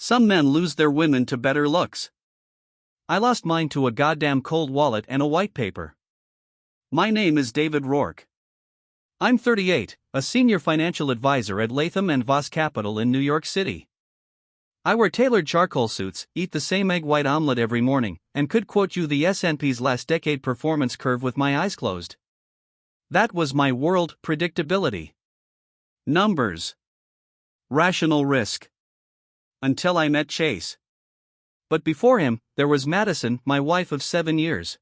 Some men lose their women to better looks. I lost mine to a goddamn cold wallet and a white paper. My name is David Rourke. I'm 38, a senior financial advisor at Latham & Voss Capital in New York City. I wear tailored charcoal suits, eat the same egg white omelet every morning, and could quote you the S&P's last decade performance curve with my eyes closed. That was my world: predictability. Numbers. Rational risk. Until I met Chase. But before him, there was Madison, my wife of 7 years.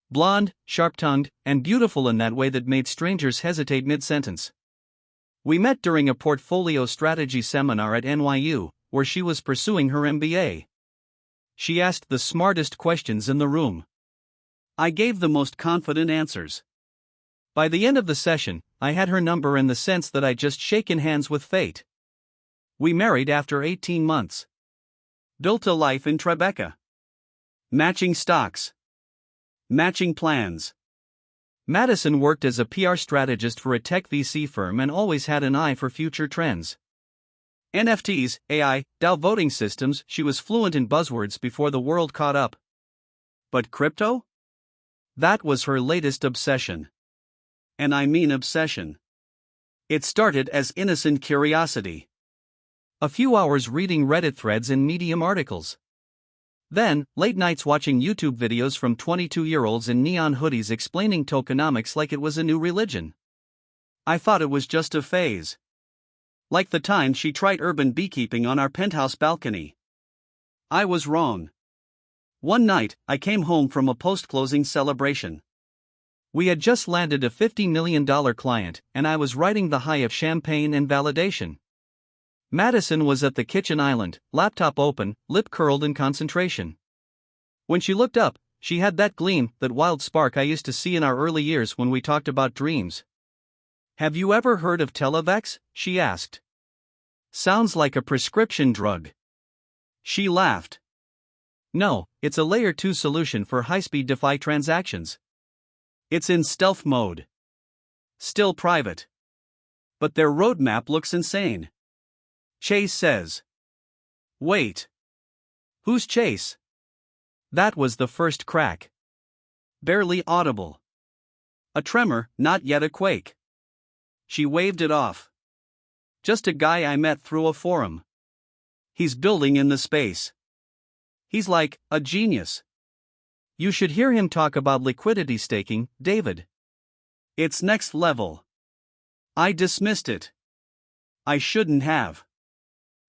Blonde, sharp-tongued, and beautiful in that way that made strangers hesitate mid-sentence. We met during a portfolio strategy seminar at NYU, where she was pursuing her MBA. She asked the smartest questions in the room. I gave the most confident answers. By the end of the session, I had her number in the sense that I'd just shaken hands with fate. We married after 18 months. Built a life in Tribeca. Matching stocks. Matching plans. Madison worked as a PR strategist for a tech VC firm and always had an eye for future trends. NFTs, AI, DAO voting systems, she was fluent in buzzwords before the world caught up. But crypto? That was her latest obsession. And I mean obsession. It started as innocent curiosity. A few hours reading Reddit threads and Medium articles. Then, late nights watching YouTube videos from 22-year-olds in neon hoodies explaining tokenomics like it was a new religion. I thought it was just a phase. Like the time she tried urban beekeeping on our penthouse balcony. I was wrong. One night, I came home from a post-closing celebration. We had just landed a $50 million client, and I was riding the high of champagne and validation. Madison was at the kitchen island, laptop open, lip curled in concentration. When she looked up, she had that gleam, that wild spark I used to see in our early years when we talked about dreams. "Have you ever heard of Televex?" she asked. "Sounds like a prescription drug." She laughed. "No, it's a Layer 2 solution for high-speed DeFi transactions. It's in stealth mode. Still private. But their roadmap looks insane." Chase says. Wait. Who's Chase? That was the first crack. Barely audible. A tremor, not yet a quake. She waved it off. Just a guy I met through a forum. He's building in the space. He's like a genius. You should hear him talk about liquidity staking, David. It's next level. I dismissed it. I shouldn't have.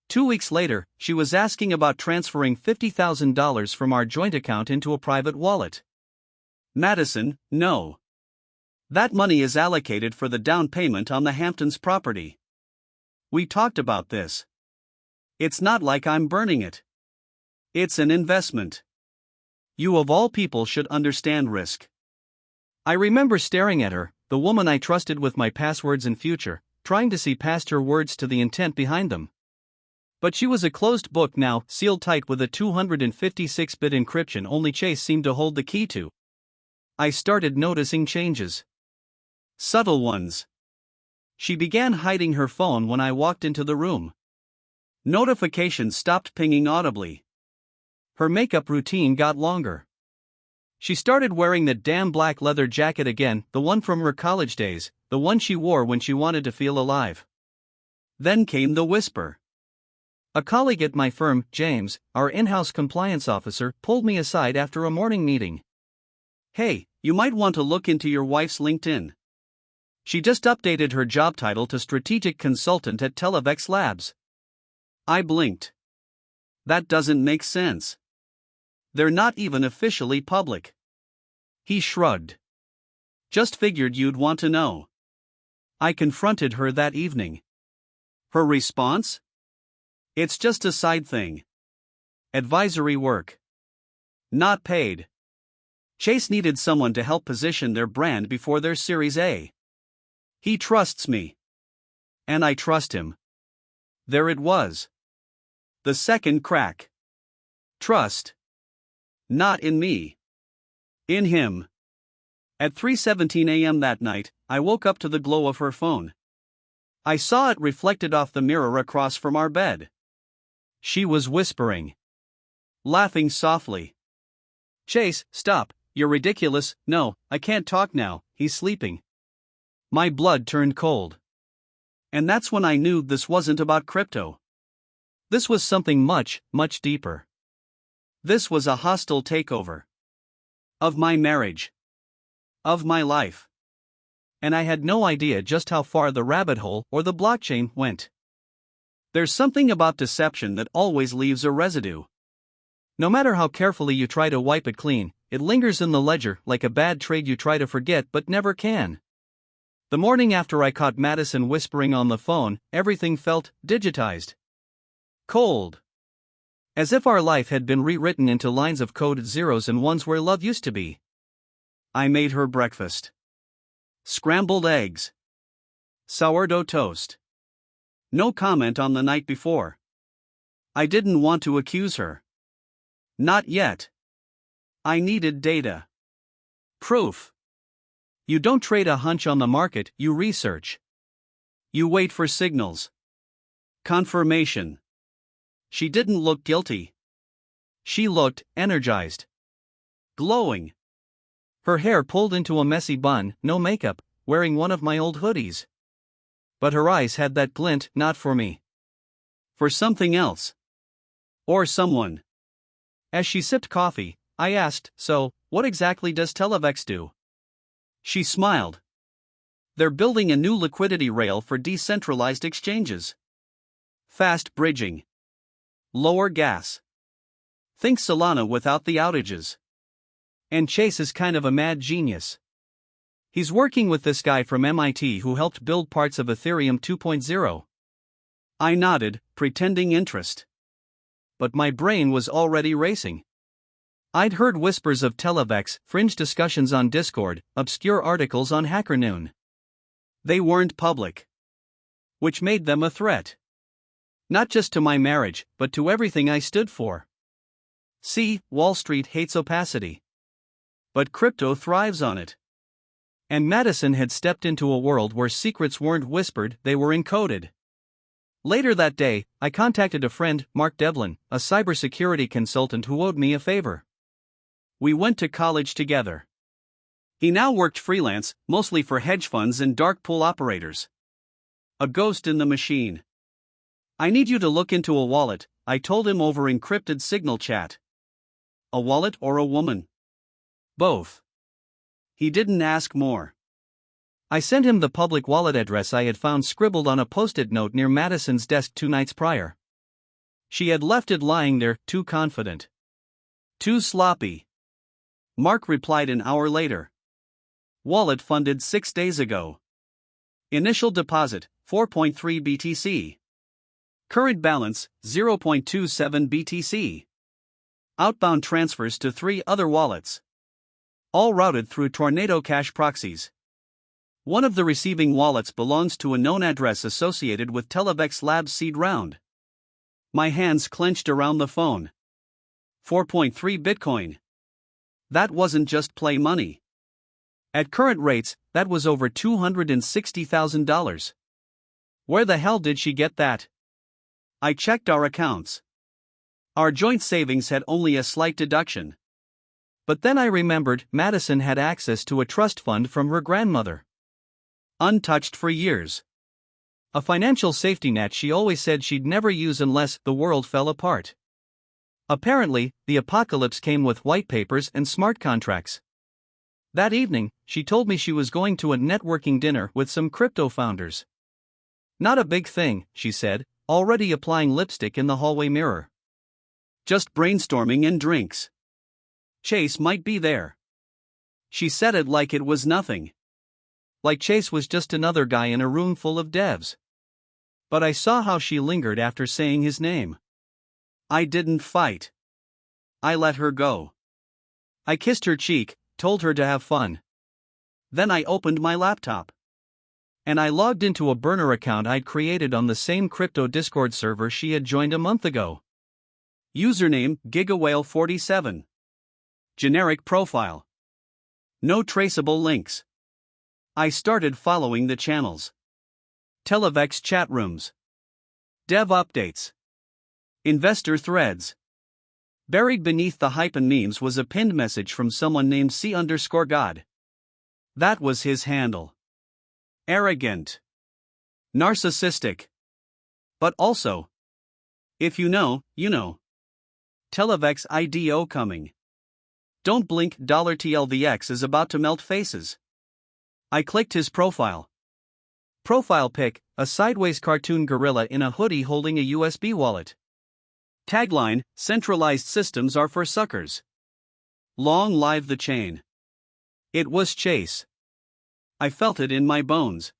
2 weeks later, she was asking about transferring $50,000 from our joint account into a private wallet. Madison, no. That money is allocated for the down payment on the Hamptons property. We talked about this. It's not like I'm burning it. It's an investment. You of all people should understand risk. I remember staring at her, the woman I trusted with my passwords and future, trying to see past her words to the intent behind them. But she was a closed book now, sealed tight with a 256-bit encryption only Chase seemed to hold the key to. I started noticing changes. Subtle ones. She began hiding her phone when I walked into the room. Notifications stopped pinging audibly. Her makeup routine got longer. She started wearing that damn black leather jacket again, the one from her college days, the one she wore when she wanted to feel alive. Then came the whisper. A colleague at my firm, James, our in-house compliance officer, pulled me aside after a morning meeting. "Hey, you might want to look into your wife's LinkedIn. She just updated her job title to strategic consultant at Televex Labs." I blinked. That doesn't make sense. They're not even officially public. He shrugged. Just figured you'd want to know. I confronted her that evening. Her response? It's just a side thing. Advisory work. Not paid. Chase needed someone to help position their brand before their Series A. He trusts me. And I trust him. There it was. The second crack. Trust. Not in me. In him. At 3:17 a.m. that night, I woke up to the glow of her phone. I saw it reflected off the mirror across from our bed. She was whispering. Laughing softly. Chase, stop, you're ridiculous. No, I can't talk now, he's sleeping. My blood turned cold. And that's when I knew this wasn't about crypto. This was something much, much deeper. This was a hostile takeover. Of my marriage. Of my life. And I had no idea just how far the rabbit hole or the blockchain went. There's something about deception that always leaves a residue. No matter how carefully you try to wipe it clean, it lingers in the ledger like a bad trade you try to forget but never can. The morning after I caught Madison whispering on the phone, everything felt digitized. Cold. As if our life had been rewritten into lines of code, zeros and ones where love used to be. I made her breakfast. Scrambled eggs. Sourdough toast. No comment on the night before. I didn't want to accuse her. Not yet. I needed data. Proof. You don't trade a hunch on the market, you research. You wait for signals. Confirmation. She didn't look guilty. She looked energized. Glowing. Her hair pulled into a messy bun, no makeup, wearing one of my old hoodies. But her eyes had that glint, not for me. For something else. Or someone. As she sipped coffee, I asked, so, what exactly does Televex do? She smiled. They're building a new liquidity rail for decentralized exchanges. Fast bridging. Lower gas. Think Solana without the outages. And Chase is kind of a mad genius. He's working with this guy from MIT who helped build parts of Ethereum 2.0. I nodded, pretending interest. But my brain was already racing. I'd heard whispers of Televex, fringe discussions on Discord, obscure articles on HackerNoon. They weren't public. Which made them a threat. Not just to my marriage, but to everything I stood for. See, Wall Street hates opacity. But crypto thrives on it. And Madison had stepped into a world where secrets weren't whispered, they were encoded. Later that day, I contacted a friend, Mark Devlin, a cybersecurity consultant who owed me a favor. We went to college together. He now worked freelance, mostly for hedge funds and dark pool operators. A ghost in the machine. I need you to look into a wallet, I told him over encrypted Signal chat. A wallet or a woman? Both. He didn't ask more. I sent him the public wallet address I had found scribbled on a post-it note near Madison's desk 2 nights prior. She had left it lying there, too confident. Too sloppy. Mark replied an hour later. Wallet funded 6 days ago. Initial deposit, 4.3 BTC. Current balance, 0.27 BTC. Outbound transfers to 3 other wallets. All routed through Tornado Cash proxies. One of the receiving wallets belongs to a known address associated with Televex Labs seed round. My hands clenched around the phone. 4.3 Bitcoin. That wasn't just play money. At current rates, that was over $260,000. Where the hell did she get that? I checked our accounts. Our joint savings had only a slight deduction. But then I remembered Madison had access to a trust fund from her grandmother. Untouched for years. A financial safety net she always said she'd never use unless the world fell apart. Apparently, the apocalypse came with white papers and smart contracts. That evening, she told me she was going to a networking dinner with some crypto founders. Not a big thing, she said, already applying lipstick in the hallway mirror. Just brainstorming and drinks. Chase might be there. She said it like it was nothing. Like Chase was just another guy in a room full of devs. But I saw how she lingered after saying his name. I didn't fight. I let her go. I kissed her cheek, told her to have fun. Then I opened my laptop. And I logged into a burner account I'd created on the same crypto Discord server she had joined a month ago. Username GigaWhale47. Generic profile. No traceable links. I started following the channels. Televex chat rooms. Dev updates. Investor threads. Buried beneath the hype and memes was a pinned message from someone named C_God. That was his handle. Arrogant. Narcissistic. But also, if you know, you know. Televex IDO coming. Don't blink, $TLVX is about to melt faces. I clicked his profile. Profile pic, a sideways cartoon gorilla in a hoodie holding a USB wallet. Tagline, centralized systems are for suckers. Long live the chain. It was Chase. I felt it in my bones.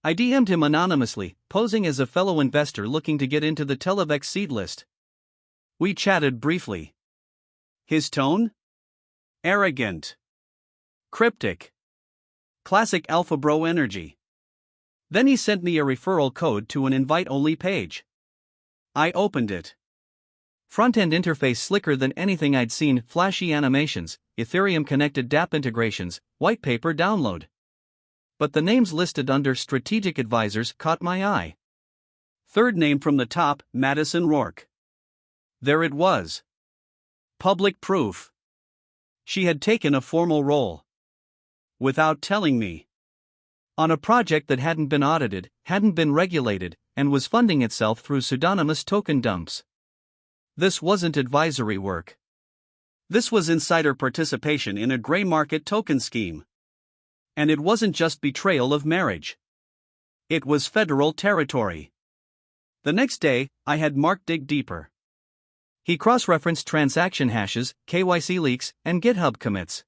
I DM'd him anonymously, posing as a fellow investor looking to get into the Televex seed list. We chatted briefly. His tone? Arrogant. Cryptic. Classic alpha bro energy. Then he sent me a referral code to an invite-only page. I opened it. Front-end interface slicker than anything I'd seen, flashy animations, Ethereum-connected dApp integrations, white paper download. But the names listed under strategic advisors caught my eye. Third name from the top, Madison Rourke. There it was. Public proof. She had taken a formal role. Without telling me. On a project that hadn't been audited, hadn't been regulated, and was funding itself through pseudonymous token dumps. This wasn't advisory work. This was insider participation in a gray market token scheme. And it wasn't just betrayal of marriage. It was federal territory. The next day, I had Mark dig deeper. He cross-referenced transaction hashes, KYC leaks, and GitHub commits.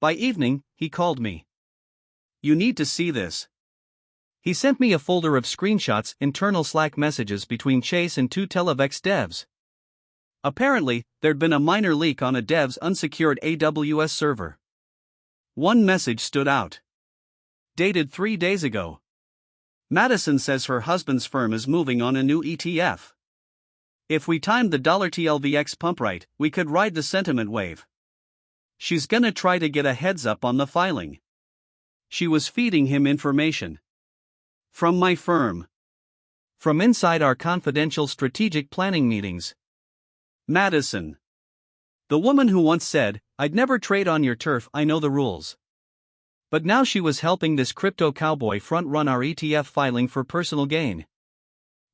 By evening, he called me. You need to see this. He sent me a folder of screenshots, internal Slack messages between Chase and two Televex devs. Apparently, there'd been a minor leak on a dev's unsecured AWS server. One message stood out. Dated 3 days ago. Madison says her husband's firm is moving on a new ETF. If we timed the $TLVX pump right, we could ride the sentiment wave. She's gonna try to get a heads up on the filing. She was feeding him information. From my firm. From inside our confidential strategic planning meetings. Madison. The woman who once said, "I'd never trade on your turf, I know the rules." But now she was helping this crypto cowboy front-run our ETF filing for personal gain.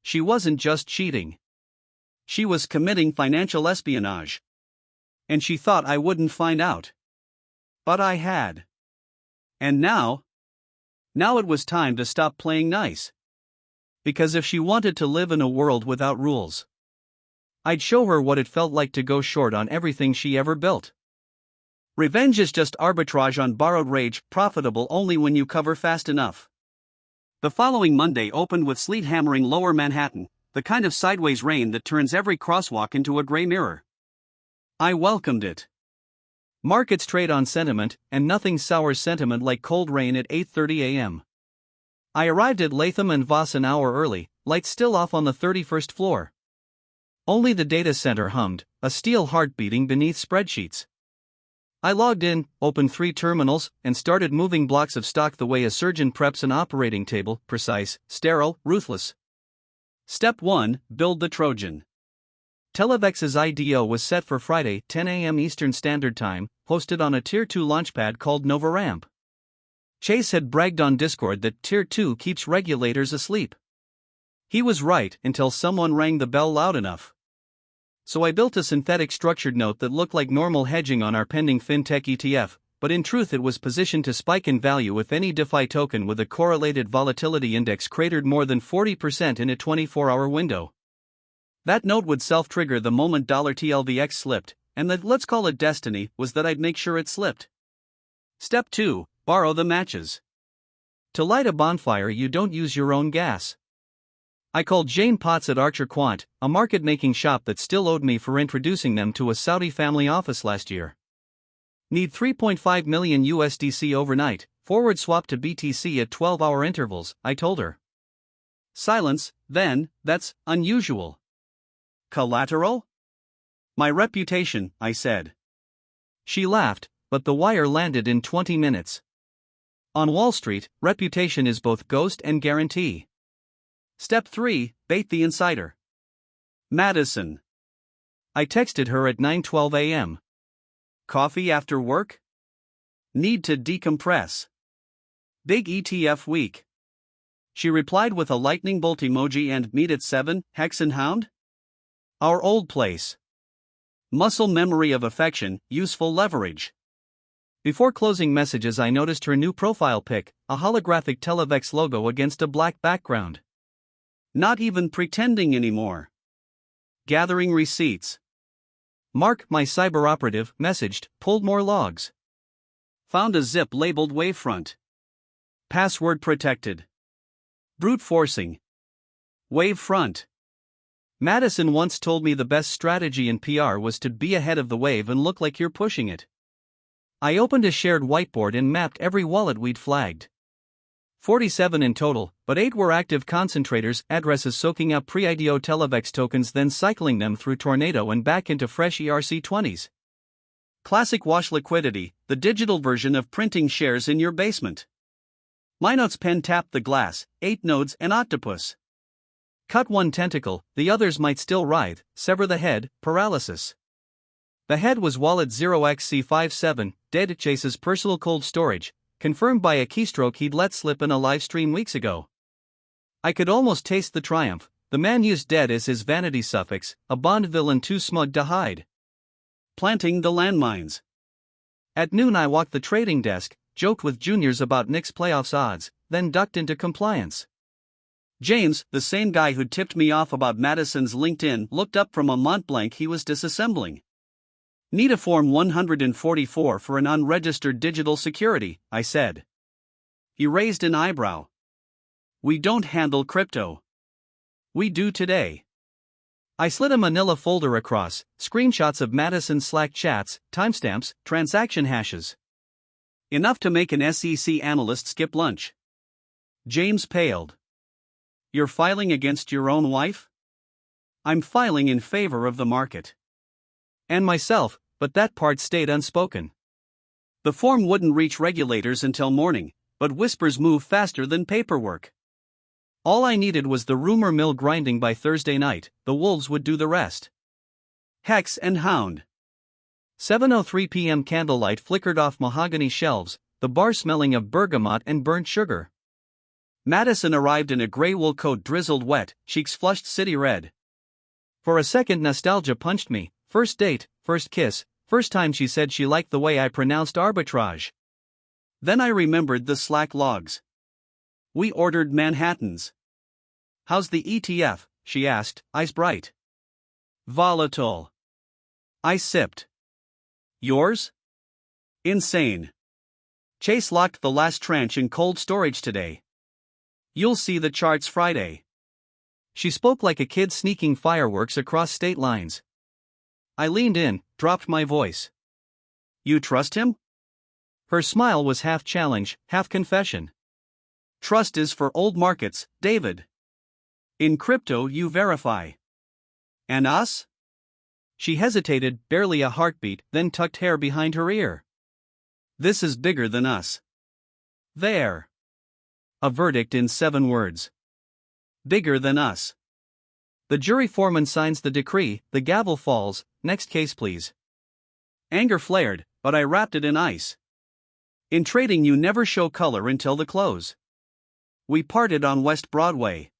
She wasn't just cheating. She was committing financial espionage. And she thought I wouldn't find out. But I had. And now it was time to stop playing nice. Because if she wanted to live in a world without rules, I'd show her what it felt like to go short on everything she ever built. Revenge is just arbitrage on borrowed rage, profitable only when you cover fast enough. The following Monday opened with sleet hammering lower Manhattan, the kind of sideways rain that turns every crosswalk into a gray mirror. I welcomed it. Markets trade on sentiment, and nothing sours sentiment like cold rain at 8:30 a.m. I arrived at Latham and Voss an hour early, lights still off on the 31st floor. Only the data center hummed, a steel heart beating beneath spreadsheets. I logged in, opened 3 terminals, and started moving blocks of stock the way a surgeon preps an operating table, precise, sterile, ruthless. Step 1, build the Trojan. Televex's IDO was set for Friday, 10 a.m. Eastern Standard Time, hosted on a Tier 2 launchpad called NovaRamp. Chase had bragged on Discord that Tier 2 keeps regulators asleep. He was right until someone rang the bell loud enough. So I built a synthetic structured note that looked like normal hedging on our pending fintech ETF, but in truth it was positioned to spike in value if any DeFi token with a correlated volatility index cratered more than 40% in a 24-hour window. That note would self-trigger the moment $TLVX slipped, and the let's call it destiny was that I'd make sure it slipped. Step 2, borrow the matches. To light a bonfire you don't use your own gas. I called Jane Potts at Archer Quant, a market-making shop that still owed me for introducing them to a Saudi family office last year. Need 3.5 million USDC overnight, forward swap to BTC at 12-hour intervals, I told her. Silence, then, that's unusual. Collateral? My reputation, I said. She laughed, but the wire landed in 20 minutes. On Wall Street, reputation is both ghost and guarantee. Step 3, bait the insider. Madison. I texted her at 9:12 a.m. Coffee after work? Need to decompress. Big ETF week. She replied with a lightning bolt emoji and meet at 7, Hex and Hound? Our old place. Muscle memory of affection, useful leverage. Before closing messages, I noticed her new profile pic, a holographic Televex logo against a black background. Not even pretending anymore. Gathering receipts. Mark, my cyber operative, messaged, pulled more logs. Found a zip labeled Wavefront. Password protected. Brute forcing. Wavefront. Madison once told me the best strategy in PR was to be ahead of the wave and look like you're pushing it. I opened a shared whiteboard and mapped every wallet we'd flagged. 47 in total, but 8 were active concentrators, addresses soaking up pre-IDO Televex tokens then cycling them through Tornado and back into fresh ERC20s. Classic wash liquidity, the digital version of printing shares in your basement. My notes pen tapped the glass, 8 nodes and octopus. Cut one tentacle, the others might still writhe, sever the head, paralysis. The head was wallet 0xC57, dead. Chase's personal cold storage, confirmed by a keystroke he'd let slip in a live stream weeks ago. I could almost taste the triumph. The man used dead as his vanity suffix, a Bond villain too smug to hide. Planting the landmines. At noon I walked the trading desk, joked with juniors about Knicks playoffs odds, then ducked into compliance. James, the same guy who'd tipped me off about Madison's LinkedIn, looked up from a Mont Blanc he was disassembling. Need a Form 144 for an unregistered digital security, I said. He raised an eyebrow. We don't handle crypto. We do today. I slid a manila folder across, screenshots of Madison's Slack chats, timestamps, transaction hashes. Enough to make an SEC analyst skip lunch. James paled. You're filing against your own wife? I'm filing in favor of the market. And myself, but that part stayed unspoken. The form wouldn't reach regulators until morning, but whispers move faster than paperwork. All I needed was the rumor mill grinding by Thursday night, the wolves would do the rest. Hex and Hound. 7:03 p.m. Candlelight flickered off mahogany shelves, the bar smelling of bergamot and burnt sugar. Madison arrived in a gray wool coat drizzled wet, cheeks flushed city red. For a second nostalgia punched me, first date, first kiss, first time she said she liked the way I pronounced arbitrage. Then I remembered the Slack logs. We ordered Manhattans. How's the ETF? She asked, eyes bright. Volatile. I sipped. Yours? Insane. Chase locked the last tranche in cold storage today. You'll see the charts Friday. She spoke like a kid sneaking fireworks across state lines. I leaned in, dropped my voice. You trust him? Her smile was half challenge, half confession. Trust is for old markets, David. In crypto you verify. And us? She hesitated, barely a heartbeat, then tucked hair behind her ear. This is bigger than us. There. A verdict in 7 words. Bigger than us. The jury foreman signs the decree, the gavel falls, next case please. Anger flared, but I wrapped it in ice. In trading you never show color until the close. We parted on West Broadway.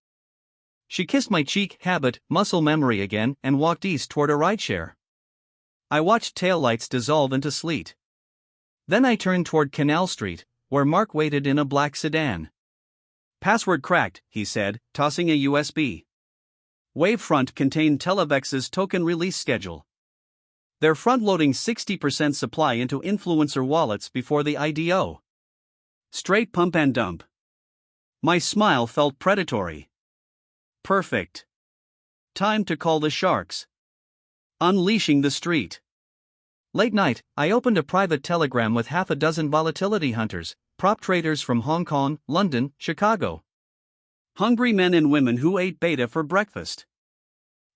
She kissed my cheek, habit, muscle memory again, and walked east toward a rideshare. I watched taillights dissolve into sleet. Then I turned toward Canal Street, where Mark waited in a black sedan. Password cracked, he said, tossing a USB. Wavefront contained Televex's token release schedule. They're front-loading 60% supply into influencer wallets before the IDO. Straight pump and dump. My smile felt predatory. Perfect. Time to call the sharks. Unleashing the street. Late night, I opened a private telegram with half a dozen volatility hunters, prop traders from Hong Kong, London, Chicago. Hungry men and women who ate beta for breakfast.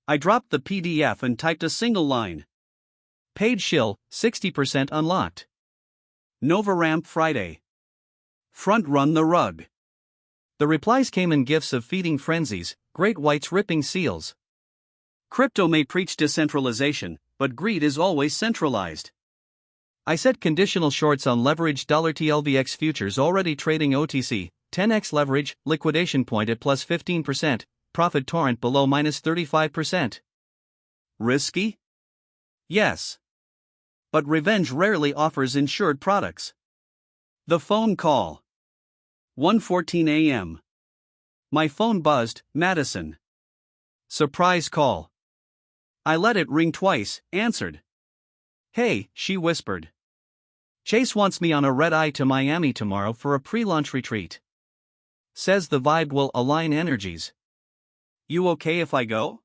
I dropped the PDF and typed a single line. Paid shill, 60% unlocked. Nova Ramp Friday. Front run the rug. The replies came in gifs of feeding frenzies, great whites ripping seals. Crypto may preach decentralization, but greed is always centralized. I set conditional shorts on leveraged $TLVX futures already trading OTC, 10x leverage, liquidation point at plus 15%, profit torrent below minus 35%. Risky? Yes. But revenge rarely offers insured products. The phone call. 1:14 a.m. My phone buzzed, Madison. Surprise call. I let it ring twice, answered. Hey, she whispered. Chase wants me on a red-eye to Miami tomorrow for a pre-launch retreat. Says the vibe will align energies. You okay if I go?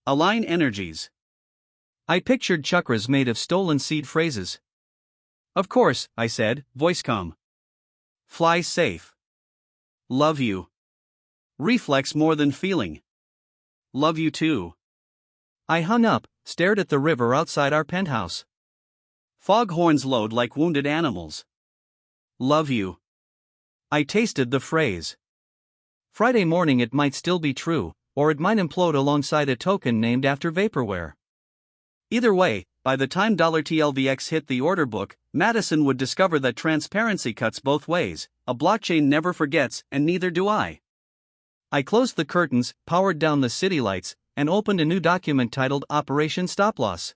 Align energies. I pictured chakras made of stolen seed phrases. Of course, I said, voice calm. Fly safe. Love you. Reflex more than feeling. Love you too. I hung up, stared at the river outside our penthouse. Foghorns lowed like wounded animals. Love you. I tasted the phrase. Friday morning it might still be true, or it might implode alongside a token named after vaporware. Either way, by the time $TLVX hit the order book, Madison would discover that transparency cuts both ways. A blockchain never forgets, and neither do I. I closed the curtains, powered down the city lights, and opened a new document titled Operation Stop Loss.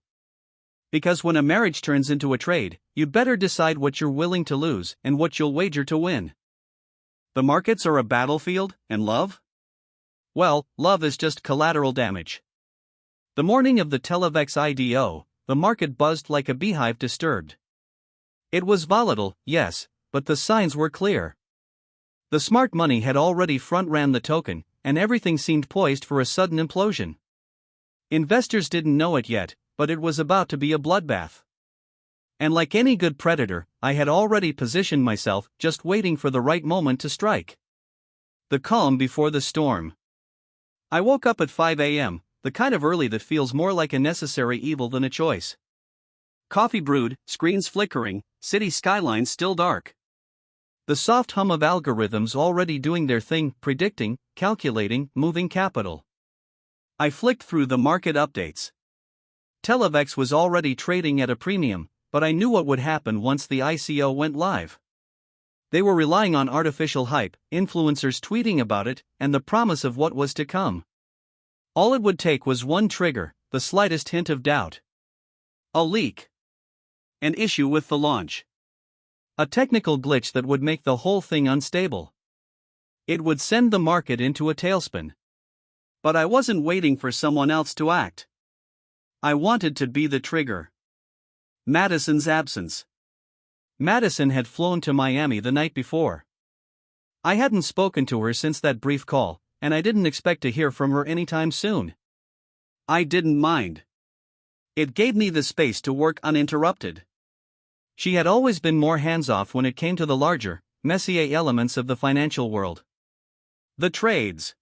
Because when a marriage turns into a trade, you'd better decide what you're willing to lose and what you'll wager to win. The markets are a battlefield, and love? Well, love is just collateral damage. The morning of the TLVX IDO, the market buzzed like a beehive disturbed. It was volatile, yes, but the signs were clear. The smart money had already front-ran the token, and everything seemed poised for a sudden implosion. Investors didn't know it yet, but it was about to be a bloodbath. And like any good predator, I had already positioned myself, just waiting for the right moment to strike. The calm before the storm. I woke up at 5 a.m., the kind of early that feels more like a necessary evil than a choice. Coffee brewed, screens flickering, city skylines still dark. The soft hum of algorithms already doing their thing, predicting, calculating, moving capital. I flicked through the market updates. TLVX was already trading at a premium, but I knew what would happen once the ICO went live. They were relying on artificial hype, influencers tweeting about it, and the promise of what was to come. All it would take was one trigger, the slightest hint of doubt. A leak. An issue with the launch. A technical glitch that would make the whole thing unstable. It would send the market into a tailspin. But I wasn't waiting for someone else to act. I wanted to be the trigger. Madison's absence. Madison had flown to Miami the night before. I hadn't spoken to her since that brief call, and I didn't expect to hear from her anytime soon. I didn't mind. It gave me the space to work uninterrupted. She had always been more hands-off when it came to the larger, messier elements of the financial world. The trades.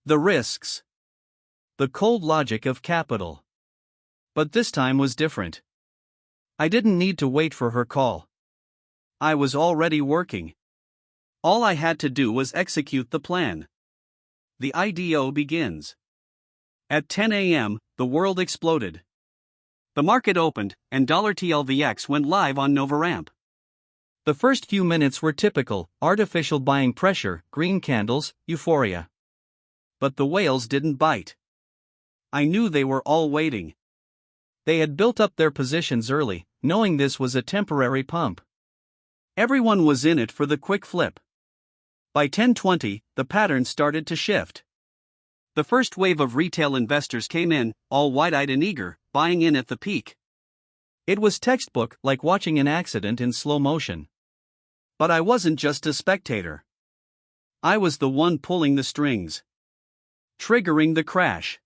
The risks. The cold logic of capital. But this time was different. I didn't need to wait for her call. I was already working. All I had to do was execute the plan. The IDO begins. At 10 a.m., the world exploded. The market opened, and $TLVX went live on NovaRamp. The first few minutes were typical, artificial buying pressure, green candles, euphoria. But the whales didn't bite. I knew they were all waiting. They had built up their positions early, knowing this was a temporary pump. Everyone was in it for the quick flip. By 10:20, the pattern started to shift. The first wave of retail investors came in, all wide-eyed and eager, buying in at the peak. It was textbook, like watching an accident in slow motion. But I wasn't just a spectator. I was the one pulling the strings. Triggering the crash.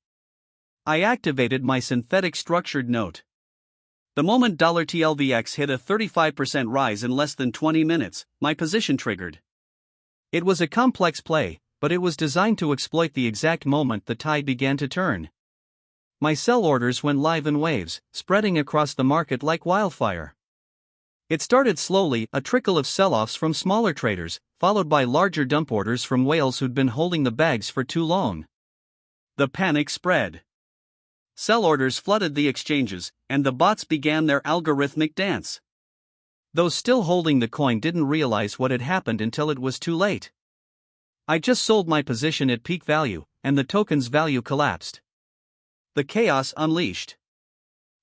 I activated my synthetic structured note. The moment $TLVX hit a 35% rise in less than 20 minutes, my position triggered. It was a complex play, but it was designed to exploit the exact moment the tide began to turn. My sell orders went live in waves, spreading across the market like wildfire. It started slowly, a trickle of sell-offs from smaller traders, followed by larger dump orders from whales who'd been holding the bags for too long. The panic spread. Sell orders flooded the exchanges, and the bots began their algorithmic dance. Those still holding the coin didn't realize what had happened until it was too late. I just sold my position at peak value, and the token's value collapsed. The chaos unleashed.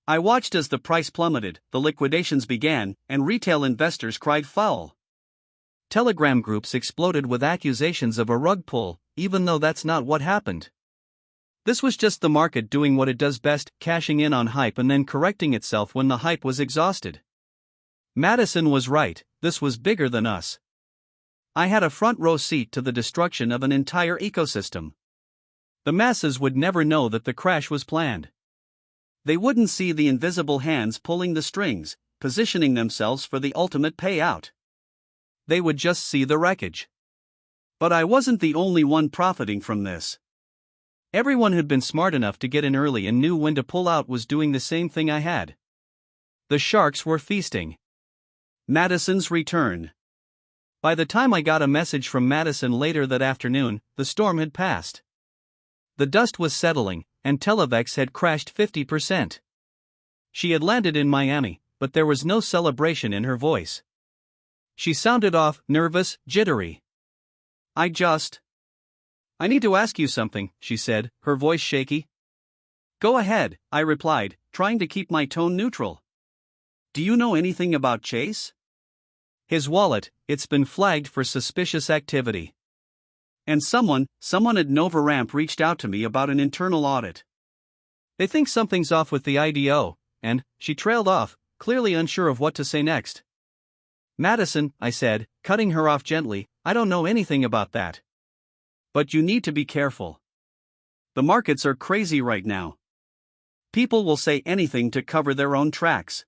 I watched as the price plummeted, the liquidations began, and retail investors cried foul. Telegram groups exploded with accusations of a rug pull, even though that's not what happened. This was just the market doing what it does best, cashing in on hype and then correcting itself when the hype was exhausted. Madison was right, this was bigger than us. I had a front row seat to the destruction of an entire ecosystem. The masses would never know that the crash was planned. They wouldn't see the invisible hands pulling the strings, positioning themselves for the ultimate payout. They would just see the wreckage. But I wasn't the only one profiting from this. Everyone who'd been smart enough to get in early and knew when to pull out was doing the same thing I had. The sharks were feasting. Madison's return. By the time I got a message from Madison later that afternoon, the storm had passed. The dust was settling, and Televex had crashed 50%. She had landed in Miami, but there was no celebration in her voice. She sounded off, nervous, jittery. I need to ask you something, she said, her voice shaky. Go ahead, I replied, trying to keep my tone neutral. Do you know anything about Chase? His wallet, it's been flagged for suspicious activity. And someone at NovaRamp reached out to me about an internal audit. They think something's off with the IDO, and, she trailed off, clearly unsure of what to say next. Madison, I said, cutting her off gently, I don't know anything about that. But you need to be careful. The markets are crazy right now. People will say anything to cover their own tracks.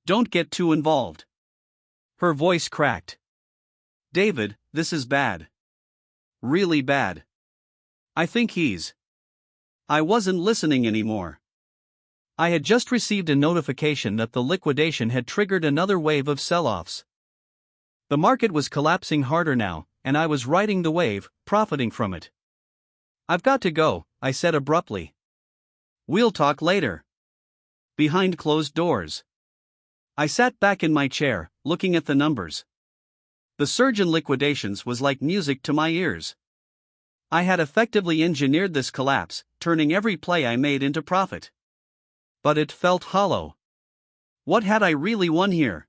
Don't get too involved. Her voice cracked. David, this is bad. Really bad. I think I wasn't listening anymore. I had just received a notification that the liquidation had triggered another wave of sell-offs. The market was collapsing harder now, and I was riding the wave, profiting from it. I've got to go, I said abruptly. We'll talk later. Behind closed doors. I sat back in my chair, looking at the numbers. The surge in liquidations was like music to my ears. I had effectively engineered this collapse, turning every play I made into profit. But it felt hollow. What had I really won here?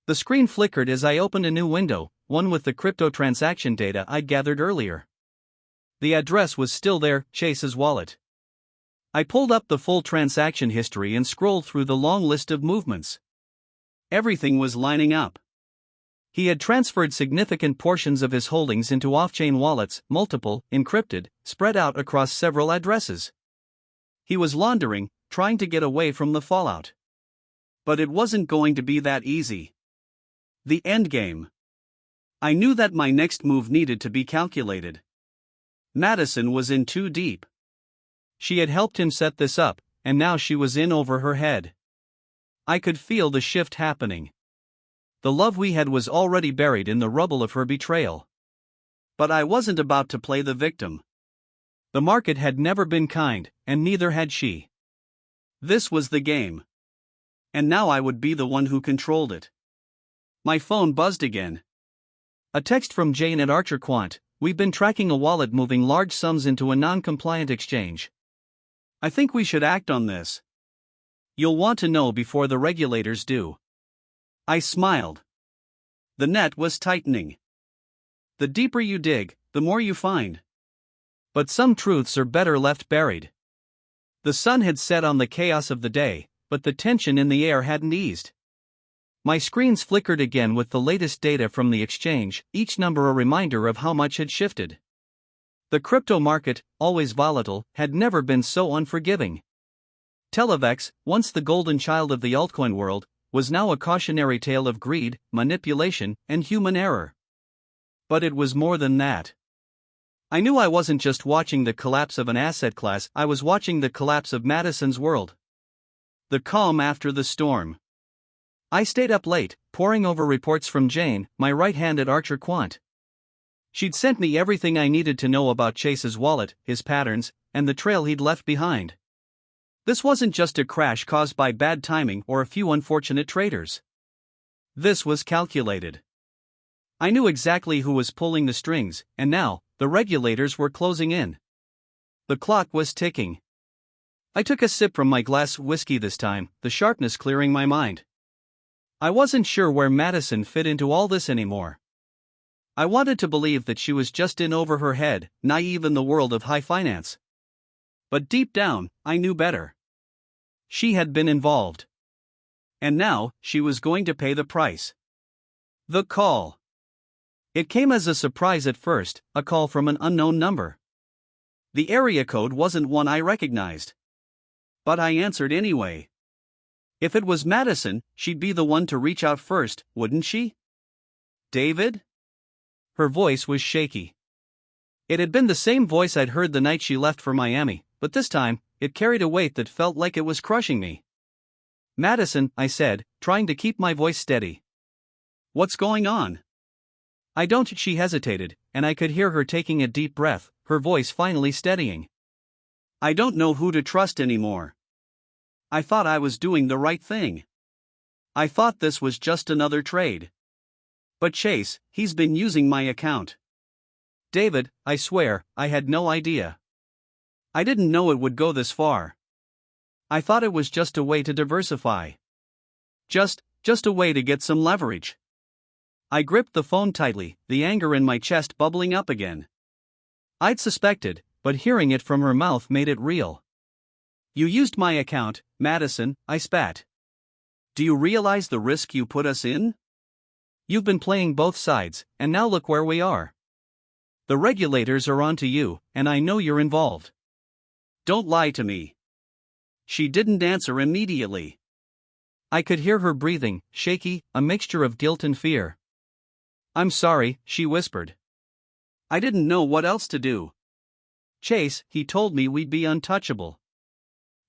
The screen flickered as I opened a new window, one with the crypto transaction data I'd gathered earlier. The address was still there, Chase's wallet. I pulled up the full transaction history and scrolled through the long list of movements. Everything was lining up. He had transferred significant portions of his holdings into off-chain wallets, multiple, encrypted, spread out across several addresses. He was laundering, trying to get away from the fallout. But it wasn't going to be that easy. The endgame. I knew that my next move needed to be calculated. Madison was in too deep. She had helped him set this up, and now she was in over her head. I could feel the shift happening. The love we had was already buried in the rubble of her betrayal. But I wasn't about to play the victim. The market had never been kind, and neither had she. This was the game. And now I would be the one who controlled it. My phone buzzed again. A text from Jane at Archer Quant. We've been tracking a wallet moving large sums into a non-compliant exchange. I think we should act on this. You'll want to know before the regulators do. I smiled. The net was tightening. The deeper you dig, the more you find. But some truths are better left buried. The sun had set on the chaos of the day, but the tension in the air hadn't eased. My screens flickered again with the latest data from the exchange, each number a reminder of how much had shifted. The crypto market, always volatile, had never been so unforgiving. Televex, once the golden child of the altcoin world, was now a cautionary tale of greed, manipulation, and human error. But it was more than that. I knew I wasn't just watching the collapse of an asset class, I was watching the collapse of Madison's world. The calm after the storm. I stayed up late, poring over reports from Jane, my right hand at Archer Quant. She'd sent me everything I needed to know about Chase's wallet, his patterns, and the trail he'd left behind. This wasn't just a crash caused by bad timing or a few unfortunate traders. This was calculated. I knew exactly who was pulling the strings, and now, the regulators were closing in. The clock was ticking. I took a sip from my glass of whiskey this time, the sharpness clearing my mind. I wasn't sure where Madison fit into all this anymore. I wanted to believe that she was just in over her head, naive in the world of high finance. But deep down, I knew better. She had been involved. And now, she was going to pay the price. The call. It came as a surprise at first, a call from an unknown number. The area code wasn't one I recognized. But I answered anyway. If it was Madison, she'd be the one to reach out first, wouldn't she? David? Her voice was shaky. It had been the same voice I'd heard the night she left for Miami, but this time, it carried a weight that felt like it was crushing me. Madison, I said, trying to keep my voice steady. What's going on? I don't. She hesitated, and I could hear her taking a deep breath, her voice finally steadying. I don't know who to trust anymore. I thought I was doing the right thing. I thought this was just another trade. But Chase, he's been using my account. David, I swear, I had no idea. I didn't know it would go this far. I thought it was just a way to diversify. Just a way to get some leverage. I gripped the phone tightly, the anger in my chest bubbling up again. I'd suspected, but hearing it from her mouth made it real. You used my account, Madison, I spat. Do you realize the risk you put us in? You've been playing both sides, and now look where we are. The regulators are onto you, and I know you're involved. Don't lie to me. She didn't answer immediately. I could hear her breathing, shaky, a mixture of guilt and fear. I'm sorry, she whispered. I didn't know what else to do. Chase, he told me we'd be untouchable.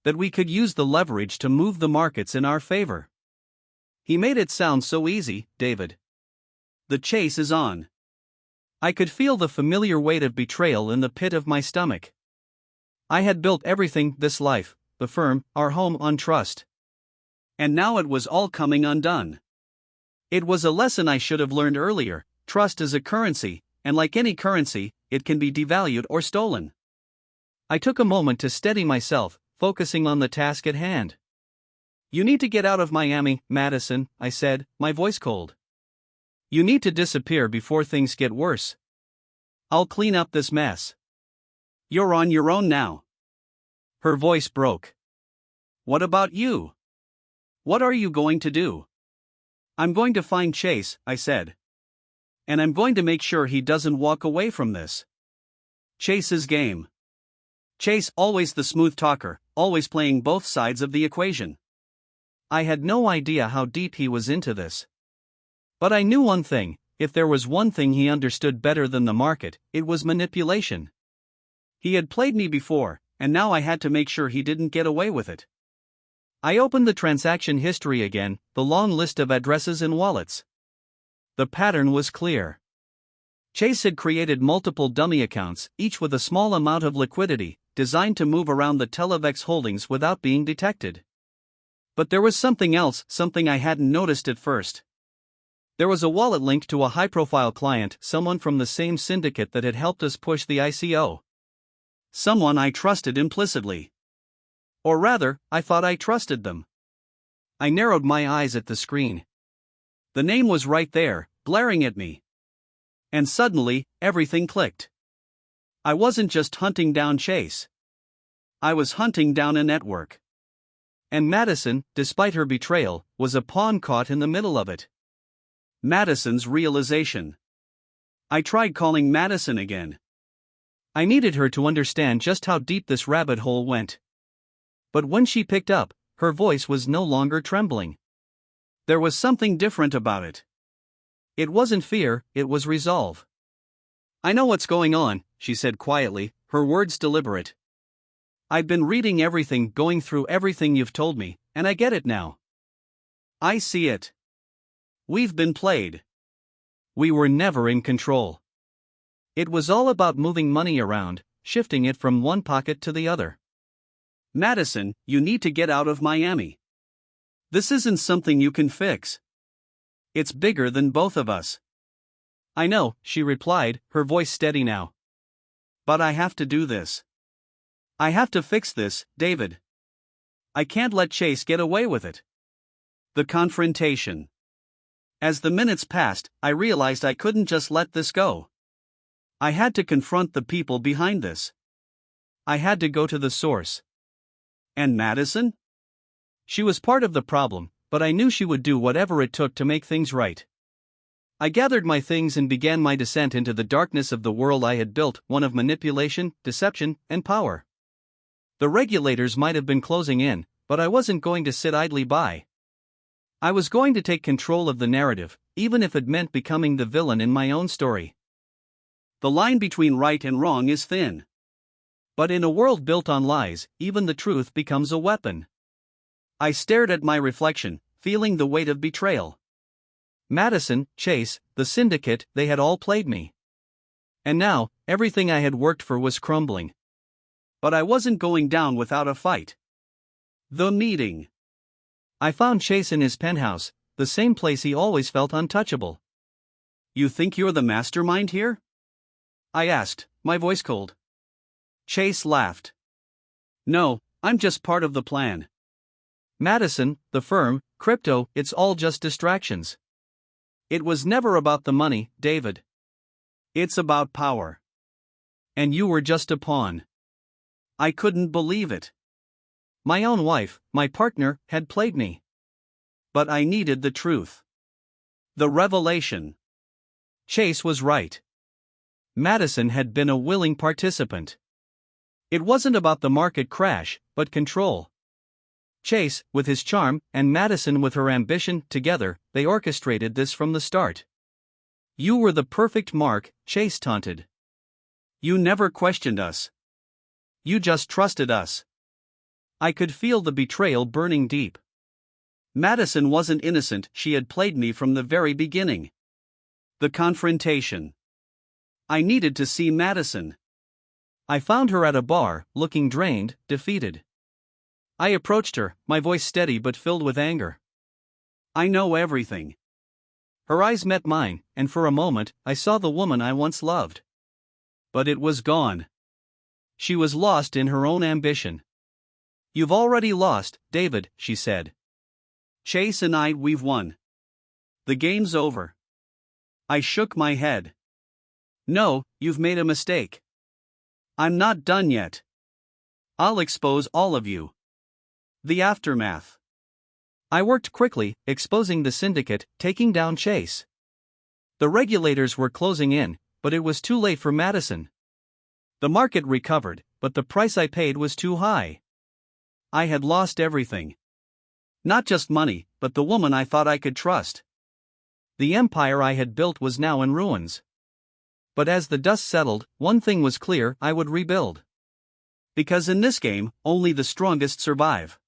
That we could use the leverage to move the markets in our favor. He made it sound so easy, David. The chase is on. I could feel the familiar weight of betrayal in the pit of my stomach. I had built everything, this life, the firm, our home, on trust. And now it was all coming undone. It was a lesson I should have learned earlier. Trust is a currency, and like any currency, it can be devalued or stolen. I took a moment to steady myself, focusing on the task at hand. You need to get out of Miami, Madison, I said, my voice cold. You need to disappear before things get worse. I'll clean up this mess. You're on your own now. Her voice broke. What about you? What are you going to do? I'm going to find Chase, I said. And I'm going to make sure he doesn't walk away from this. Chase's game. Chase, always the smooth talker, always playing both sides of the equation. I had no idea how deep he was into this. But I knew one thing: if there was one thing he understood better than the market, it was manipulation. He had played me before, and now I had to make sure he didn't get away with it. I opened the transaction history again, the long list of addresses and wallets. The pattern was clear. Chase had created multiple dummy accounts, each with a small amount of liquidity, designed to move around the Televex holdings without being detected. But there was something else, something I hadn't noticed at first. There was a wallet linked to a high-profile client, someone from the same syndicate that had helped us push the ICO. Someone I trusted implicitly. Or rather, I thought I trusted them. I narrowed my eyes at the screen. The name was right there, glaring at me. And suddenly, everything clicked. I wasn't just hunting down Chase. I was hunting down a network. And Madison, despite her betrayal, was a pawn caught in the middle of it. Madison's realization. I tried calling Madison again. I needed her to understand just how deep this rabbit hole went. But when she picked up, her voice was no longer trembling. There was something different about it. It wasn't fear, it was resolve. I know what's going on, she said quietly, her words deliberate. I've been reading everything, going through everything you've told me, and I get it now. I see it. We've been played. We were never in control. It was all about moving money around, shifting it from one pocket to the other. Madison, you need to get out of Miami. This isn't something you can fix. It's bigger than both of us. I know, she replied, her voice steady now. But I have to do this. I have to fix this, David. I can't let Chase get away with it. The confrontation. As the minutes passed, I realized I couldn't just let this go. I had to confront the people behind this. I had to go to the source. And Madison? She was part of the problem, but I knew she would do whatever it took to make things right. I gathered my things and began my descent into the darkness of the world I had built, one of manipulation, deception, and power. The regulators might have been closing in, but I wasn't going to sit idly by. I was going to take control of the narrative, even if it meant becoming the villain in my own story. The line between right and wrong is thin. But in a world built on lies, even the truth becomes a weapon. I stared at my reflection, feeling the weight of betrayal. Madison, Chase, the syndicate, they had all played me. And now, everything I had worked for was crumbling. But I wasn't going down without a fight. The meeting. I found Chase in his penthouse, the same place he always felt untouchable. You think you're the mastermind here? I asked, my voice cold. Chase laughed. No, I'm just part of the plan. Madison, the firm, crypto, it's all just distractions. It was never about the money, David. It's about power. And you were just a pawn. I couldn't believe it. My own wife, my partner, had played me. But I needed the truth. The revelation. Chase was right. Madison had been a willing participant. It wasn't about the market crash, but control. Chase, with his charm, and Madison with her ambition, together, they orchestrated this from the start. You were the perfect mark, Chase taunted. You never questioned us. You just trusted us. I could feel the betrayal burning deep. Madison wasn't innocent, she had played me from the very beginning. The confrontation. I needed to see Madison. I found her at a bar, looking drained, defeated. I approached her, my voice steady but filled with anger. I know everything. Her eyes met mine, and for a moment, I saw the woman I once loved. But it was gone. She was lost in her own ambition. You've already lost, David, she said. Chase and we've won. The game's over. I shook my head. No, you've made a mistake. I'm not done yet. I'll expose all of you. The aftermath. I worked quickly, exposing the syndicate, taking down Chase. The regulators were closing in, but it was too late for Madison. The market recovered, but the price I paid was too high. I had lost everything. Not just money, but the woman I thought I could trust. The empire I had built was now in ruins. But as the dust settled, one thing was clear: I would rebuild. Because in this game, only the strongest survive.